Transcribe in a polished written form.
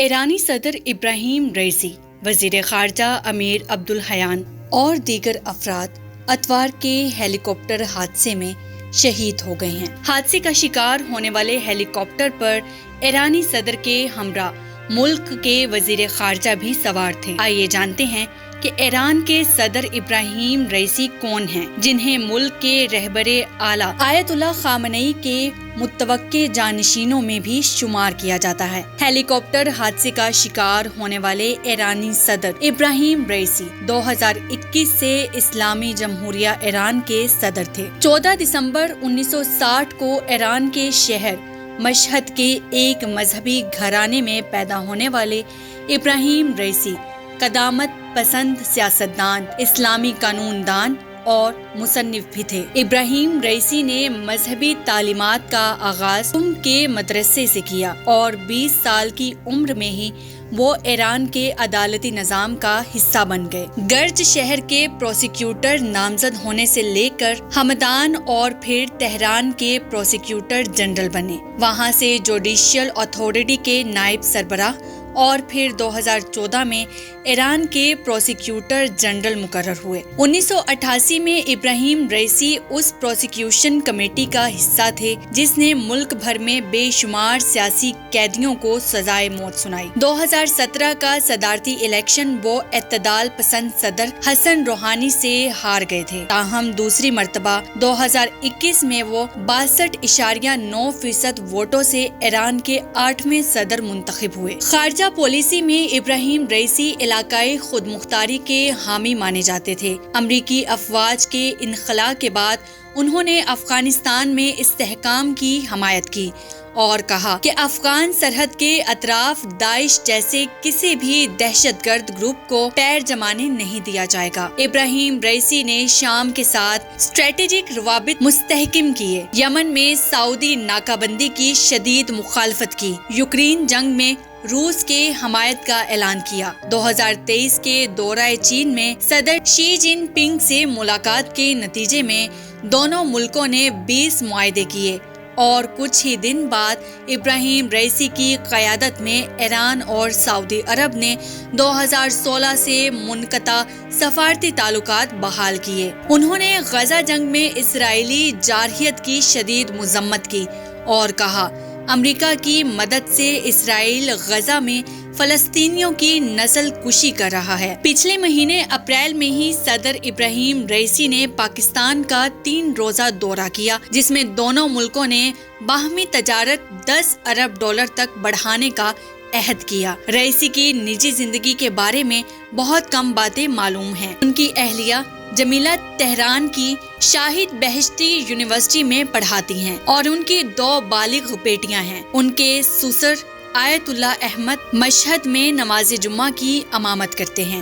ایرانی صدر Ebrahim Raisi, وزیر خارجہ امیر عبدالحیان اور دیگر افراد اتوار کے ہیلی کاپٹر حادثے میں شہید ہو گئے ہیں۔ حادثے کا شکار ہونے والے ہیلی کاپٹر پر ایرانی صدر کے ہمراہ ملک کے وزیر خارجہ بھی سوار تھے۔ آئیے جانتے ہیں کہ ایران کے صدر ابراہیم رئیسی کون ہیں، جنہیں ملک کے رہبر اعلیٰ آیت اللہ خامنئی کے متوقع جانشینوں میں بھی شمار کیا جاتا ہے۔ ہیلی کاپٹر حادثے کا شکار ہونے والے ایرانی صدر ابراہیم رئیسی 2021 سے اسلامی جمہوریہ ایران کے صدر تھے۔ 14 دسمبر 1960 کو ایران کے شہر مشہد کے ایک مذہبی گھرانے میں پیدا ہونے والے ابراہیم رئیسی قدامت پسند سیاستدان، اسلامی قانون دان اور مصنف بھی تھے۔ ابراہیم رئیسی نے مذہبی تعلیمات کا آغاز قم کے مدرسے سے کیا اور 20 سال کی عمر میں ہی وہ ایران کے عدالتی نظام کا حصہ بن گئے۔ گرج شہر کے پروسیکیوٹر نامزد ہونے سے لے کر ہمدان اور پھر تہران کے پروسیکیوٹر جنرل بنے، وہاں سے جوڈیشل اتھارٹی کے نائب سربراہ اور پھر 2014 میں ایران کے پروسیکیوٹر جنرل مقرر ہوئے۔ 1988 میں ابراہیم رئیسی اس پروسیکیوشن کمیٹی کا حصہ تھے جس نے ملک بھر میں بے شمار سیاسی قیدیوں کو سزائے موت سنائی۔ 2017 کا صدارتی الیکشن وہ اعتدال پسند صدر حسن روحانی سے ہار گئے تھے، تاہم دوسری مرتبہ 2021 میں وہ 62.9% ووٹوں سے ایران کے 8ویں صدر منتخب ہوئے۔ خارجہ پالیسی میں ابراہیم رئیسی علاقائی خود مختاری کے حامی مانے جاتے تھے۔ امریکی افواج کے انخلاء کے بعد انہوں نے افغانستان میں استحکام کی حمایت کی اور کہا کہ افغان سرحد کے اطراف داعش جیسے کسی بھی دہشت گرد گروپ کو پیر جمانے نہیں دیا جائے گا۔ ابراہیم رئیسی نے شام کے ساتھ اسٹریٹجک روابط مستحکم کیے، یمن میں سعودی ناکہ بندی کی شدید مخالفت کی، یوکرین جنگ میں روس کے حمایت کا اعلان کیا۔ 2023 کے دورہ چین میں صدر شی جن پنگ سے ملاقات کے نتیجے میں دونوں ملکوں نے 20 معاہدے کیے اور کچھ ہی دن بعد ابراہیم رئیسی کی قیادت میں ایران اور سعودی عرب نے 2016 سے منقطع سفارتی تعلقات بحال کیے۔ انہوں نے غزہ جنگ میں اسرائیلی جارحیت کی شدید مذمت کی اور کہا امریکہ کی مدد سے اسرائیل غزہ میں فلسطینیوں کی نسل کشی کر رہا ہے۔ پچھلے مہینے اپریل میں ہی صدر ابراہیم رئیسی نے پاکستان کا 3 روزہ دورہ کیا، جس میں دونوں ملکوں نے باہمی تجارت 10 ارب ڈالر تک بڑھانے کا عہد کیا۔ رئیسی کی نجی زندگی کے بارے میں بہت کم باتیں معلوم ہیں۔ ان کی اہلیہ جمیلہ تہران کی شاہد بہشتی یونیورسٹی میں پڑھاتی ہیں اور ان کی 2 بالغ بیٹیاں ہیں۔ ان کے سسر آیت اللہ احمد مشہد میں نماز جمعہ کی امامت کرتے ہیں۔